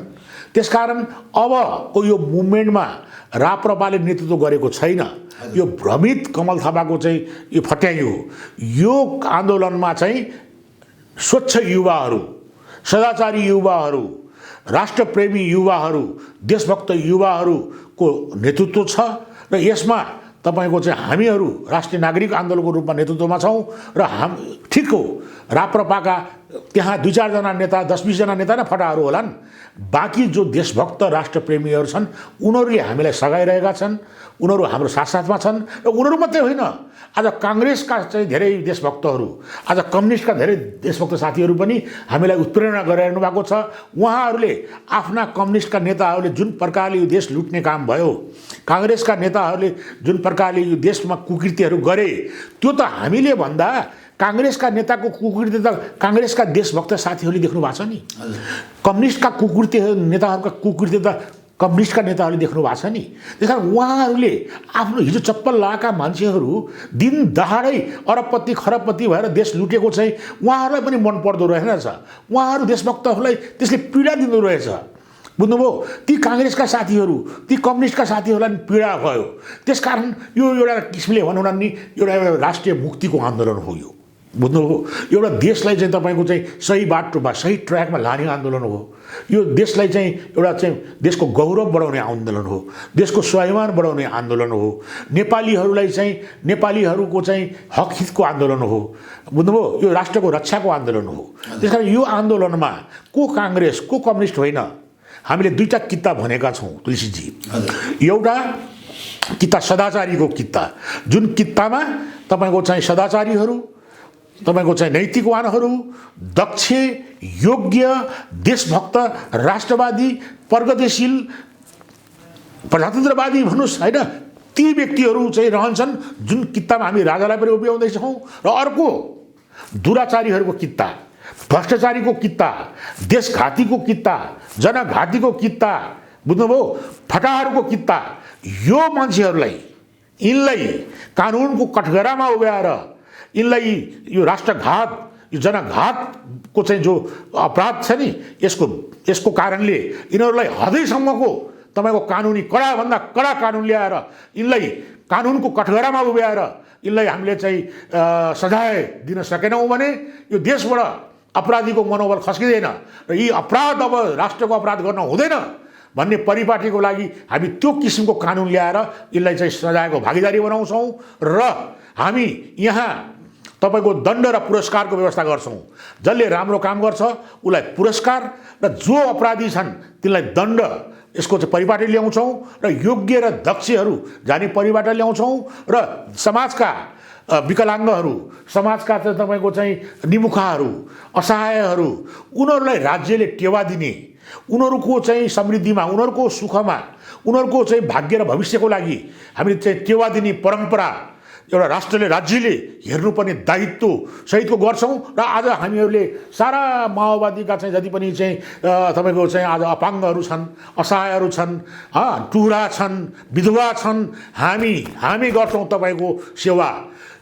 त्यसकारण अबको यो मुभमेन्टमा राप्रपाले नेतृत्व गरेको छैन, यो भ्रमित कमल थापाको चाहिँ यो फट्याइ हो। यो आन्दोलनमा चाहिँ स्वच्छ युवाहरू, सदाचारी युवाहरू, राष्ट्रप्रेमी युवाहरू, देशभक्त युवाहरूको नेतृत्व छ र यसमा तपाईँको चाहिँ हामीहरू राष्ट्रिय नागरिक आन्दोलनको रूपमा नेतृत्वमा छौँ र ठिक हो, राप्रपाका त्यहाँ 2-4 जना नेता, 10-20 जना नेता नै फटाहरू होलान्, बाँकी जो देशभक्त राष्ट्रप्रेमीहरू छन् उनीहरूले हामीलाई सघाइरहेका छन्, उनीहरू हाम्रो साथसाथमा छन्। र उनीहरू मात्रै होइन, आज काङ्ग्रेसका चाहिँ धेरै देशभक्तहरू, आज कम्युनिस्टका धेरै देशभक्त साथीहरू पनि हामीलाई उत्प्रेरणा गरिरहनु भएको छ। उहाँहरूले आफ्ना कम्युनिस्टका नेताहरूले जुन प्रकारले यो देश लुट्ने काम भयो, काङ्ग्रेसका नेताहरूले जुन प्रकारले यो देशमा कुकृत्यहरू गरे, त्यो त हामीले भन्दा काङ्ग्रेसका नेताको कुकृत्य त काङ्ग्रेसका देशभक्त साथीहरूले देख्नु भएको छ नि, कम्युनिस्टका नेताहरूका कुकृत्य त कम्युनिस्टका नेताहरूले देख्नु भएको छ नि। त्यस कारण उहाँहरूले आफ्नो हिजो चप्पल लगाएका मान्छेहरू दिन दहाडै अरबपति खरबपति भएर देश लुटेको चाहिँ उहाँहरूलाई पनि मन पर्दो रहेनछ, उहाँहरू देशभक्तहरूलाई त्यसले पीडा दिँदो रहेछ, बुझ्नुभयो। ती काङ्ग्रेसका साथीहरू, ती कम्युनिस्टका साथीहरूलाई पनि पीडा भयो। त्यसकारण यो एउटा किसिमले भनौँ न नि, एउटा राष्ट्रिय मुक्तिको आन्दोलन हो यो, बुझ्नुभयो। एउटा देशलाई चाहिँ तपाईँको चाहिँ सही बाटोमा, सही ट्र्याकमा लाने आन्दोलन हो यो। देशलाई चाहिँ एउटा चाहिँ देशको गौरव बढाउने आन्दोलन हो, देशको स्वाभिमान बढाउने आन्दोलन हो, नेपालीहरूलाई चाहिँ नेपालीहरूको चाहिँ हक हितको आन्दोलन हो, बुझ्नुभयो। यो राष्ट्रको रक्षाको आन्दोलन हो। त्यसकारण यो आन्दोलनमा को काङ्ग्रेस को कम्युनिस्ट होइन, हामीले 2टा किता भनेका छौँ तुलसीजी। एउटा किता सदाचारीको किता, जुन कितामा तपाईँको चाहिँ सदाचारीहरू, तपाईँको चाहिँ नैतिकवानहरू, दक्ष, योग्य, देशभक्त, राष्ट्रवादी, प्रगतिशील, प्रजातन्त्रवादी भन्नुहोस् होइन, ती व्यक्तिहरू चाहिँ रहन्छन्, जुन कितामा हामी राजालाई पनि उभ्याउँदैछौँ। र अर्को दुराचारीहरूको किता, भ्रष्टाचारीको किता, देशघातीको किता, जनघातीको किता, बुझ्नुभयो, फटाहरूको किता। यो मान्छेहरूलाई, यिनलाई कानुनको कठघरामा उभ्याएर यिनलाई यो राष्ट्रघात, यो जनघातको चाहिँ जो अपराध छ नि, यसको कारणले यिनीहरूलाई हदैसम्मको तपाईँको कानुनी कडाभन्दा कडा कानुन ल्याएर यिनलाई कानुनको कठघरामा उभ्याएर यिनलाई हामीले चाहिँ सजाय दिन सकेनौँ भने यो देशबाट अपराधीको मनोबल खस्किँदैन र यी अपराध अब राष्ट्रको अपराध गर्न हुँदैन भन्ने परिपाटीको लागि हामी त्यो किसिमको कानुन ल्याएर यसलाई चाहिँ सजायको भागीदारी बनाउँछौँ र हामी यहाँ तपाईँको दण्ड र पुरस्कारको व्यवस्था गर्छौँ। जसले राम्रो काम गर्छ उसलाई पुरस्कार र जो अपराधी छन् तिनलाई दण्ड, यसको चाहिँ परिपाटी ल्याउँछौँ र योग्य र दक्षहरू जाने परिपाटी ल्याउँछौँ र समाजका विकलाङ्गहरू, समाजका चाहिँ तपाईँको चाहिँ निमुखाहरू, असहायहरू, उनीहरूलाई राज्यले टेवा दिने, उनीहरूको चाहिँ समृद्धिमा, उनीहरूको सुखमा, उनीहरूको चाहिँ भाग्य र भविष्यको लागि हामीले चाहिँ टेवा दिने परम्परा एउटा राष्ट्रले, राज्यले हेर्नुपर्ने दायित्व सहितको गर्छौँ। र आज हामीहरूले सारा माओवादीका चाहिँ जति पनि चाहिँ तपाईँको चाहिँ आज अपाङ्गहरू छन्, असहायहरू छन्, टुरा छन्, विधवा छन्, हामी गर्छौँ तपाईँको सेवा।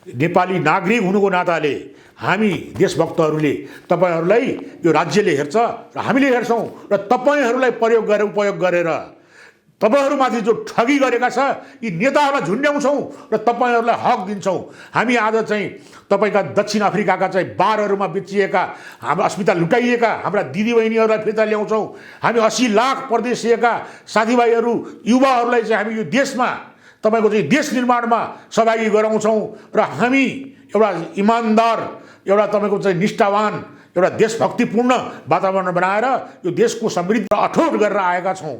नेपाली नागरिक हुनुको नाताले हामी देशभक्तहरूले तपाईँहरूलाई यो राज्यले हेर्छ र हामीले हेर्छौँ र तपाईँहरूलाई उपयोग गरेर तपाईँहरूमाथि जो ठगी गरेका छ यी नेताहरूलाई झुन्ड्याउँछौँ र तपाईँहरूलाई हक दिन्छौँ। हामी आज चाहिँ तपाईँका दक्षिण अफ्रिकाका चाहिँ बारहरूमा बेचिएका, हाम्रो अस्मिता लुटाइएका हाम्रा दिदीबहिनीहरूलाई फिर्ता ल्याउँछौँ। हामी 80 लाख परदेशिएका साथीभाइहरू, युवाहरूलाई चाहिँ हामी यो देशमा तपाईँको चाहिँ देश निर्माणमा सहभागी गराउँछौँ र हामी एउटा इमानदार, एउटा तपाईँको चाहिँ निष्ठावान, एउटा देशभक्तिपूर्ण वातावरण बनाएर यो देशको समृद्ध अठोट गरेर आएका छौँ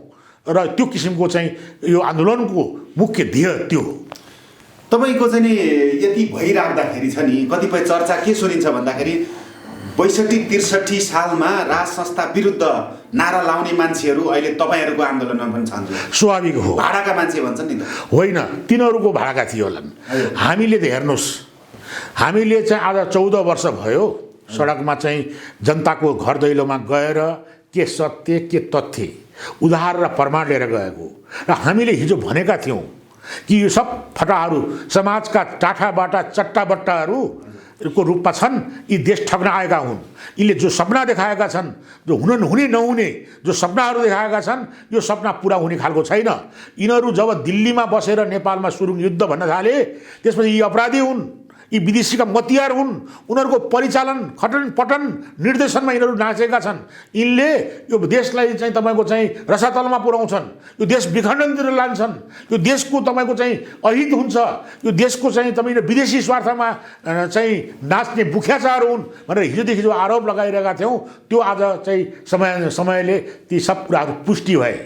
र त्यो किसिमको चाहिँ यो आन्दोलनको मुख्य ध्येय त्यो हो। तपाईँको चाहिँ नि यति भइराख्दाखेरि छ नि कतिपय चर्चा के सुनिन्छ भन्दाखेरि 62-63 सालमा राज संस्था विरुद्ध नारा लाउने मान्छेहरू अहिले तपाईँहरूको आन्दोलनमा पनि छन्। स्वाभाविक हो, भाडाका मान्छे भन्छन् नि त। होइन, तिनीहरूको भाडाका थिए होलान्। हामीले त हेर्नुहोस्, हामीले चाहिँ आज 14 वर्ष भयो सडकमा चाहिँ जनताको घर दैलोमा गएर के सत्य के तथ्य उदाहरण र प्रमाण लिएर गएको र हामीले हिजो भनेका थियौँ कि यो सब फटाहरू समाजका टाठाबाटा चट्टाबट्टाहरू को रूपमा छन्, यी देश ठग्न आएका हुन्। यिनले जो सपना देखाएका छन्, जो हुने नहुने जो सपनाहरू देखाएका छन्, यो सपना पुरा हुने खालको छैन। यिनीहरू जब दिल्लीमा बसेर नेपालमा सुरुङ युद्ध भन्न थाले, त्यसपछि यी अपराधी हुन्, यी विदेशीका मतियार हुन्, उनीहरूको परिचालन खटन पटन निर्देशनमा यिनीहरू नाचेका छन्। यिनले यो देशलाई चाहिँ तपाईँको चाहिँ रसातलमा पुर्याउँछन्, यो देश विखण्डनतिर लान्छन्, यो देशको तपाईँको चाहिँ अहित हुन्छ, यो देशको चाहिँ तपाईँले विदेशी स्वार्थमा चाहिँ नाच्ने बुख्याचार हुन् भनेर हिजोदेखि जो आरोप लगाइरहेका थियौँ, त्यो आज चाहिँ समयले ती सब कुराहरू पुष्टि भए।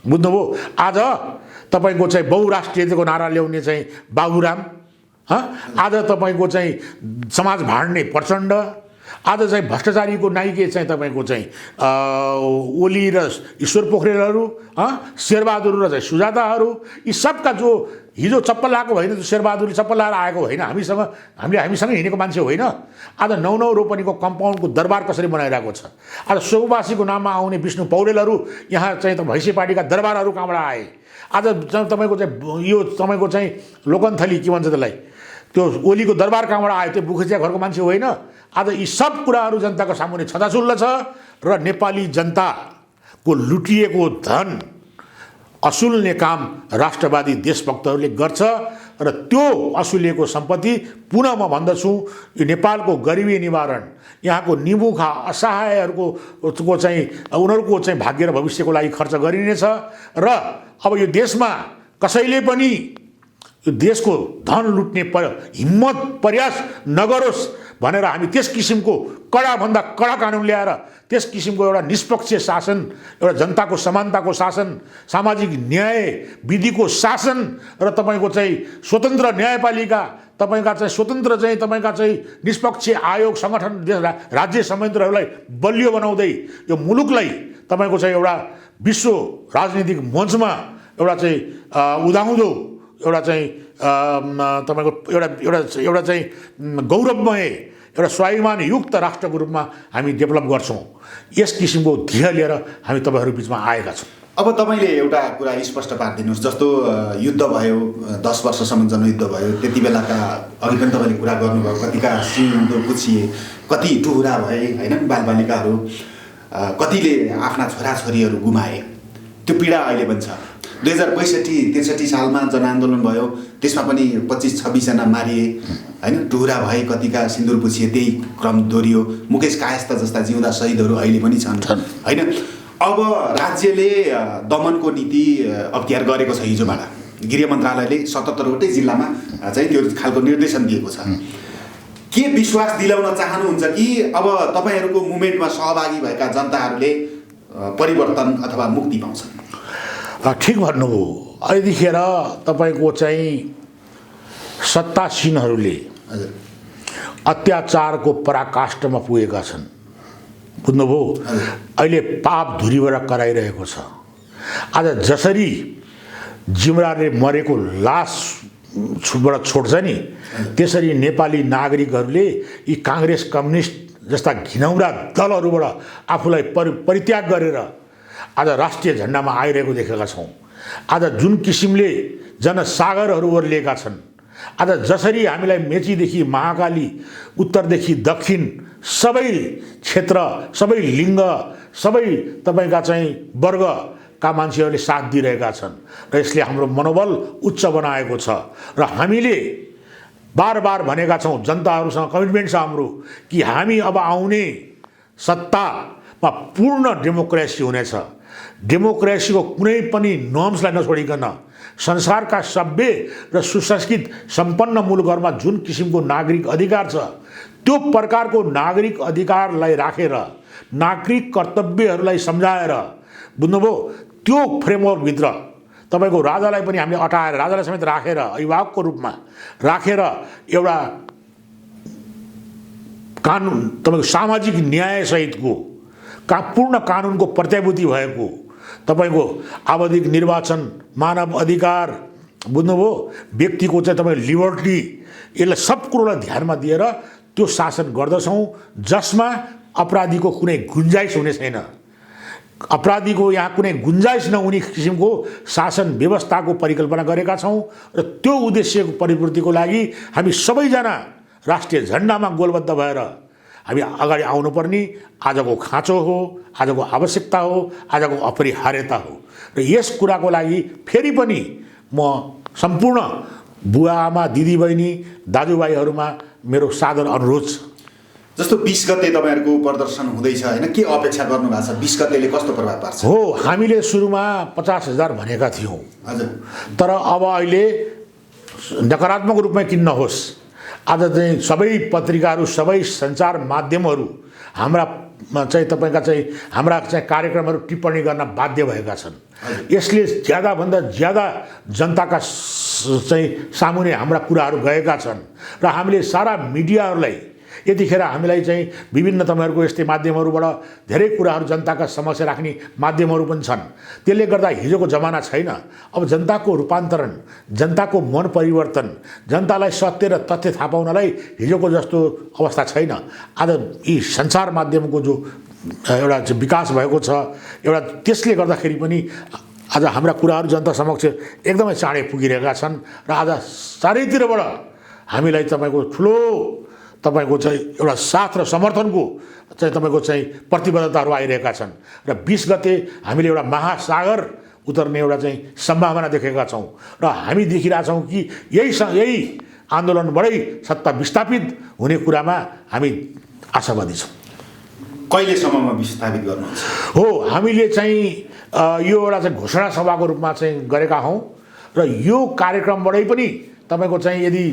बुझ्नुभयो? आज तपाईँको चाहिँ बहुराष्ट्रियताको नारा ल्याउने चाहिँ बाबुराम, आज तपाईँको चाहिँ समाज भाड्ने प्रचण्ड, आज चाहिँ भ्रष्टाचारीको नाइके चाहिँ तपाईँको चाहिँ ओली र ईश्वर पोखरेलहरू, शेरबहादुर र चाहिँ सुजाताहरू, यी सबका जो हिजो चप्पल लाएको होइन, त्यो शेरबहादुरले चप्पल लाएर आएको होइन, हामीसँग हिँडेको मान्छे होइन। आज 9 रोपनीको कम्पाउन्डको दरबार कसरी बनाइरहेको छ। आज सोगबासीको नाममा आउने विष्णु पौडेलहरू यहाँ चाहिँ भैँसे पार्टीका दरबारहरू कहाँबाट आए। आज तपाईँको चाहिँ यो तपाईँको चाहिँ लोकन्थली के भन्छ त्यसलाई, त्यो ओलीको दरबार कहाँबाट आयो, त्यो बुखेचिया घरको मान्छे होइन। आज यी सब कुराहरू जनताको सामुन्ने छताछुल्ल छ र नेपाली जनताको लुटिएको धन असुल्ने काम राष्ट्रवादी देशभक्तहरूले गर्छ र त्यो असुलिएको सम्पत्ति पुनः म भन्दछु, यो नेपालको गरिबी निवारण, यहाँको निमुखा असहायहरूको चाहिँ उनीहरूको चाहिँ भाग्य र भविष्यको लागि खर्च गरिनेछ र अब यो देशमा कसैले पनि यो देशको धन लुट्ने हिम्मत प्रयास नगरोस् भनेर हामी त्यस किसिमको कडाभन्दा कडा कानुन ल्याएर त्यस किसिमको एउटा निष्पक्ष शासन, एउटा जनताको समानताको शासन, सामाजिक न्याय विधिको शासन र तपाईँको चाहिँ स्वतन्त्र न्यायपालिका, तपाईँका चाहिँ स्वतन्त्र चाहिँ तपाईँका चाहिँ निष्पक्ष आयोग सङ्गठन राज्य संयन्त्रहरूलाई बलियो बनाउँदै यो मुलुकलाई तपाईँको चाहिँ एउटा विश्व राजनीतिक मञ्चमा एउटा चाहिँ उदाउँदो एउटा चाहिँ तपाईँको एउटा चाहिँ गौरवमय एउटा स्वाभिमान युक्त राष्ट्रको रूपमा हामी डेभलप गर्छौँ। यस किसिमको ध्येय लिएर हामी तपाईँहरू बिचमा आएका छौँ। अब तपाईँले एउटा कुरा स्पष्ट पारिदिनुहोस्, जस्तो युद्ध भयो 10 वर्षसम्म जनयुद्ध भयो, त्यति बेलाका अघि पनि तपाईँले कुरा गर्नुभयो, कतिका सिउँदो पुछिए, कति टुहुरा भए होइन, बालबालिकाहरू, कतिले आफ्ना छोराछोरीहरू गुमाए, त्यो पीडा अहिले पनि छ। 2062-63 सालमा जनआन्दोलन भयो, त्यसमा पनि 25-26 जना मारिए होइन, टुहुरा भए, कतिका सिन्दुर पुछिए, त्यही क्रम दोहोरियो। मुकेश कायस्थ जस्ता जिउँदा शहीदहरू अहिले पनि छन् होइन। अब राज्यले दमनको नीति अख्तियार गरेको छ। हिजोबाट गृह मन्त्रालयले 77वटै जिल्लामा चाहिँ त्यो खालको निर्देशन दिएको छ। के विश्वास दिलाउन चाहनुहुन्छ कि अब तपाईँहरूको मुभमेन्टमा सहभागी भएका जनताहरूले परिवर्तन अथवा मुक्ति पाउँछन्? ठिक भन्नुभयो। यतिखेर तपाईँको चाहिँ सत्तासीनहरूले अत्याचारको पराकाष्ठमा पुगेका छन्। बुझ्नुभयो? अहिले पाप धुरीबाट कराइरहेको छ। आज जसरी जिम्राले मरेको लासबाट छोड्छ नि, त्यसरी नेपाली नागरिकहरूले यी काङ्ग्रेस कम्युनिस्ट जस्ता घिनौरा दलहरूबाट आफूलाई परित्याग गरेर आज राष्ट्रिय झन्डामा आइरहेको देखेका छौँ। आज जुन किसिमले जनसागरहरू ओर्लिएका छन्, आज जसरी हामीलाई मेचीदेखि महाकाली, उत्तरदेखि दक्षिण सबै क्षेत्र, सबै लिङ्ग, सबै तपाईँका चाहिँ वर्गका मान्छेहरूले साथ दिइरहेका छन् र यसले हाम्रो मनोबल उच्च बनाएको छ। र हामीले बार बार भनेका छौँ, जनताहरूसँग कमिटमेन्ट छ हाम्रो कि हामी अब आउने सत्तामा पूर्ण डेमोक्रेसी हुनेछ। डेमोक्रेसीको कुनै पनि नर्म्सलाई नछोडिकन संसारका सभ्य र सुसंस्कृत सम्पन्न मुलुकहरूमा जुन किसिमको नागरिक अधिकार छ त्यो प्रकारको नागरिक अधिकारलाई राखेर नागरिक कर्तव्यहरूलाई सम्झाएर बुझ्नुभयो त्यो फ्रेमवर्कभित्र तपाईँको राजालाई पनि हामीले अटाएर राजालाई समेत राखेर अभिभावकको रूपमा राखेर एउटा कानुन तपाईँको सामाजिक न्यायसहितको पूर्ण कानुनको प्रत्याभूति भएको तपाईँको आवधिक निर्वाचन मानव अधिकार बुझ्नुभयो व्यक्तिको चाहिँ तपाईँको लिबर्टी यसलाई सब कुरोलाई ध्यानमा दिएर त्यो शासन गर्दछौँ जसमा अपराधीको कुनै गुन्जाइस हुने छैन अपराधीको यहाँ कुनै गुन्जाइस नहुने किसिमको शासन व्यवस्थाको परिकल्पना गरेका छौँ र त्यो उद्देश्यको परिपूर्तिको लागि हामी सबैजना राष्ट्रिय झन्डामा गोलबद्ध भएर हामी अगाडि आउनुपर्ने आजको खाँचो हो आजको आवश्यकता हो आजको अपरिहार्यता हो र यस कुराको लागि फेरि पनि म सम्पूर्ण बुवा आमा दिदीबहिनी दाजुभाइहरूमा मेरो सादर अनुरोध छ। जस्तो 20 गते तपाईँहरूको प्रदर्शन हुँदैछ होइन के अपेक्षा गर्नुभएको छ 20 गतेले कस्तो प्रभाव पार्छ? हो हामीले सुरुमा 50,000 भनेका थियौँ हजुर तर अब अहिले नकारात्मक रूपमा किन नहोस् आज चाहिँ सबै पत्रिकाहरू सबै सञ्चार माध्यमहरू हाम्रा चाहिँ तपाईँका चाहिँ हाम्रा चाहिँ कार्यक्रमहरू टिप्पणी गर्न बाध्य भएका छन्। यसले ज्यादाभन्दा ज्यादा जनताका चाहिँ सामुने हाम्रा कुराहरू गएका छन् र हामीले सारा मिडियाहरूलाई यतिखेर हामीलाई चाहिँ विभिन्न तपाईँहरूको यस्तै माध्यमहरूबाट धेरै कुराहरू जनताका समक्ष राख्ने माध्यमहरू पनि छन्। त्यसले गर्दा हिजोको जमाना छैन। अब जनताको रूपान्तरण जनताको मन परिवर्तन जनतालाई सत्य र तथ्य थाहा पाउनलाई हिजोको जस्तो अवस्था छैन। आज यी सञ्चार माध्यमको जो एउटा विकास भएको छ एउटा त्यसले गर्दाखेरि पनि आज हाम्रा कुराहरू जनता समक्ष एकदमै चाँडै पुगिरहेका छन् र आज चारैतिरबाट हामीलाई तपाईँको ठुलो तपाईँको चाहिँ एउटा साथ र समर्थनको चाहिँ तपाईँको चाहिँ प्रतिबद्धताहरू आइरहेका छन् र 20 गते हामीले एउटा महासागर उतर्ने एउटा चाहिँ सम्भावना देखेका छौँ र हामी देखिरहेछौँ कि यही आन्दोलनबाटै सत्ता विस्थापित हुने कुरामा हामी आशावादी छौँ। कहिलेसम्ममा विस्थापित गर्नुहुन्छ? हो हामीले चाहिँ यो एउटा चाहिँ घोषणा सभाको रूपमा चाहिँ गरेका हौँ र यो कार्यक्रमबाटै पनि तपाईँको चाहिँ यदि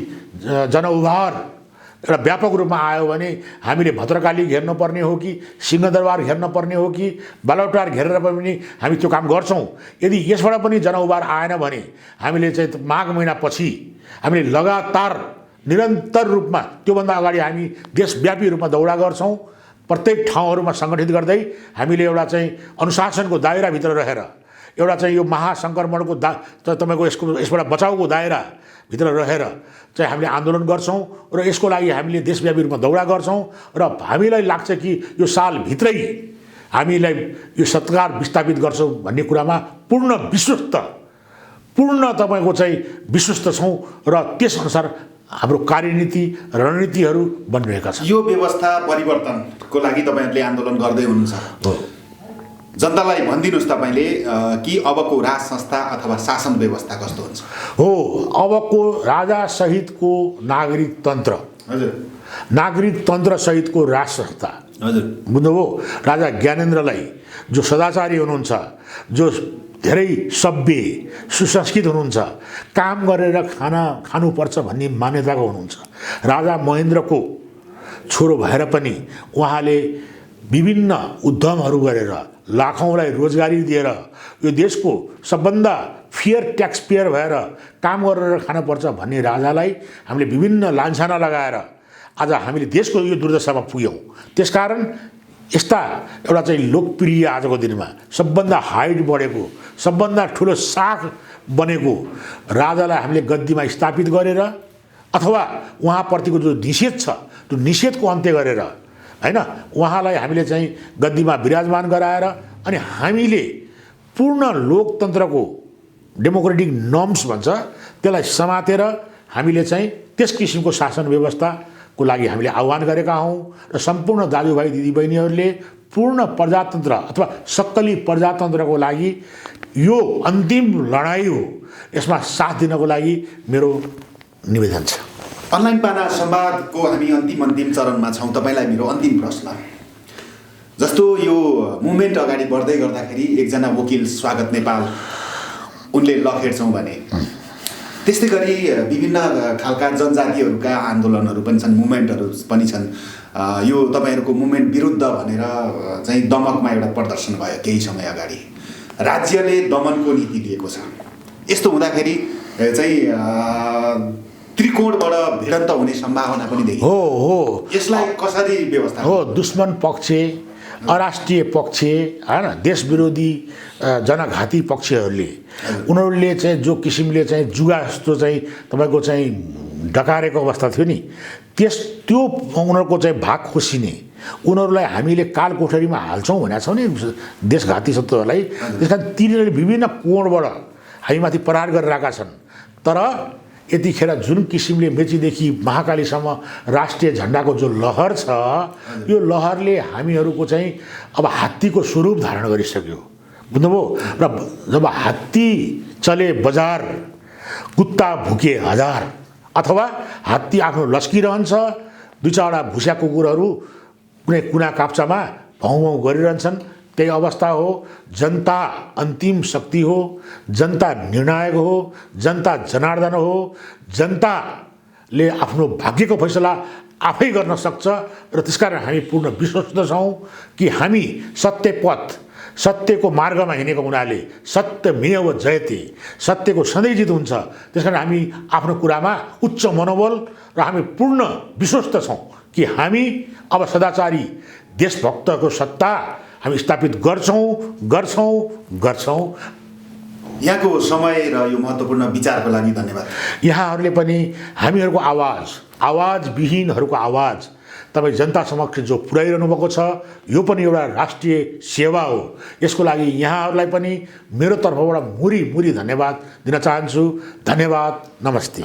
जनउभार एउटा व्यापक रूपमा आयो भने हामीले भद्रकाली घेर्नुपर्ने हो कि सिंहदरबार घेर्नुपर्ने हो कि बालौटार घेरेर पनि हामी त्यो काम गर्छौँ। यदि यसबाट पनि जनउभार आएन भने हामीले चाहिँ माघ महिनापछि हामीले लगातार निरन्तर रूपमा त्योभन्दा अगाडि हामी देशव्यापी रूपमा दौडा गर्छौँ। प्रत्येक ठाउँहरूमा सङ्गठित गर्दै हामीले एउटा चाहिँ अनुशासनको दायराभित्र रहेर एउटा चाहिँ यो महासङ्क्रमणको तपाईँको यसबाट बचाउको दायराभित्र रहेर चाहिँ हामीले आन्दोलन गर्छौँ र यसको लागि हामीले देशव्यापी रूपमा दौडा गर्छौँ र हामीलाई लाग्छ कि यो सालभित्रै हामीलाई यो सरकार विस्थापित गर्छौँ भन्ने कुरामा पूर्ण तपाईँको चाहिँ विश्वस्त छौँ र त्यसअनुसार हाम्रो कार्यनीति रणनीतिहरू बनिरहेका छन्। यो व्यवस्था परिवर्तनको लागि तपाईँहरूले आन्दोलन गर्दै हुनुहुन्छ। जनतालाई भनिदिनुहोस् तपाईँले कि अबको राज संस्था अथवा शासन व्यवस्था कस्तो हुन्छ? हो अबको राजा सहितको नागरिक तन्त्र हजुर नागरिक तन्त्र सहितको राज संस्था हजुर बुझ्नुभयो राजा ज्ञानेन्द्रलाई जो सदाचारी हुनुहुन्छ जो धेरै सभ्य सुसंस्कृत हुनुहुन्छ काम गरेर खानुपर्छ भन्ने मान्यताको हुनुहुन्छ। राजा महेन्द्रको छोरो भएर पनि उहाँले विभिन्न उद्यमहरू गरेर लाखौँलाई रोजगारी दिएर यो देशको सबभन्दा फेयर ट्याक्स पेयर भएर काम गरेर खानुपर्छ भन्ने राजालाई हामीले विभिन्न लान्छना लगाएर आज हामीले देशको यो दुर्दशामा पुग्यौँ। त्यसकारण यस्ता एउटा चाहिँ लोकप्रिय आजको दिनमा सबभन्दा हाइट बढेको सबभन्दा ठुलो साख बनेको राजालाई हामीले गद्दीमा स्थापित गरेर अथवा उहाँप्रतिको जो निषेध छ त्यो निषेधको अन्त्य गरेर हैन उहाँलाई हामीले चाहिँ गद्दीमा विराजमान गराएर अनि हामीले पूर्ण लोकतन्त्रको डेमोक्रेटिक नर्म्स भन्छ त्यसलाई समातेर हामीले चाहिँ त्यस किसिमको शासन व्यवस्थाको लागि हामीले आह्वान गरेका हौँ र सम्पूर्ण दाजुभाइ दिदीबहिनीहरूले पूर्ण प्रजातन्त्र अथवा सक्कली प्रजातन्त्रको लागि यो अन्तिम लडाइँ हो यसमा साथ दिनको लागि मेरो निवेदन छ। अनलाइन पाना संवादको हामी अन्तिम चरणमा छौँ। तपाईँलाई मेरो अन्तिम प्रश्न जस्तो यो मुभमेन्ट अगाडि बढ्दै गर्दाखेरि एकजना वकिल स्वागत नेपाल उनले लखेड्छौँ भने। त्यस्तै गरी विभिन्न खालका जनजातिहरूका आन्दोलनहरू पनि छन्, मुभमेन्टहरू पनि छन्। यो तपाईँहरूको मुभमेन्ट विरुद्ध भनेर चाहिँ दमकमा एउटा प्रदर्शन भयो केही समय अगाडि। राज्यले दमनको नीति लिएको छ। यस्तो हुँदाखेरि चाहिँ त्रिकोणबाट भिडन्त हुने सम्भावना पनि देखिन्छ। हो यसलाई कसरी व्यवस्था हो? दुश्मन पक्ष, अराष्ट्रिय पक्ष, हैन, देश विरोधी जनघाती पक्षहरूले उनीहरूले चाहिँ जो किसिमले चाहिँ जुगा जस्तो चाहिँ तपाईँको चाहिँ डकारेको अवस्था थियो नि, त्यो उनीहरूको चाहिँ भाग खोसिने, उनीहरूलाई हामीले काल कोठरीमा हाल्छौँ भनेका छौँ नि देशघाती शत्रुहरूलाई। त्यस कारण तिनीहरूले विभिन्न कोणबाट हामीमाथि प्रहार गरिरहेका छन्। तर यतिखेर जुन किसिमले मेचीदेखि महाकालीसम्म राष्ट्रिय झन्डाको जो लहर छ, यो लहरले हामीहरूको चाहिँ अब हात्तीको स्वरूप धारण गरिसक्यो, बुझ्नुभयो? र जब हात्ती चले बजार, कुत्ता भुके हजार, अथवा हात्ती आफ्नो लस्किरहन्छ, दुई चारवटा भुस्या कुकुरहरू कुनै कुना काप्चामा भौँ भौँ गरिरहन्छन्, त्यही अवस्था हो। जनता अन्तिम शक्ति हो, जनता निर्णायक हो, जनता जनार्दन हो। जनताले आफ्नो भाग्यको फैसला आफै गर्न सक्छ र त्यसकारण हामी पूर्ण विश्वस्त छौँ कि हामी सत्य पथ, सत्यको मार्गमा हिँडेको हुनाले सत्यमेव जयते, सत्यको सधैँ जित हुन्छ। त्यसकारण हामी आफ्नो कुरामा उच्च मनोबल र हामी पूर्ण विश्वस्त छौँ कि हामी अब सदाचारी देशभक्तको सत्ता हामी स्थापित गर्छौँ। यहाँको समय र यो महत्त्वपूर्ण विचारको लागि धन्यवाद। यहाँहरूले पनि हामीहरूको आवाजविहीनहरूको आवाज तपाईँ जनता समक्ष जो पुर्याइरहनु भएको छ, यो पनि एउटा राष्ट्रिय सेवा हो। यसको लागि यहाँहरूलाई पनि मेरो तर्फबाट मुरी धन्यवाद दिन चाहन्छु। धन्यवाद, नमस्ते।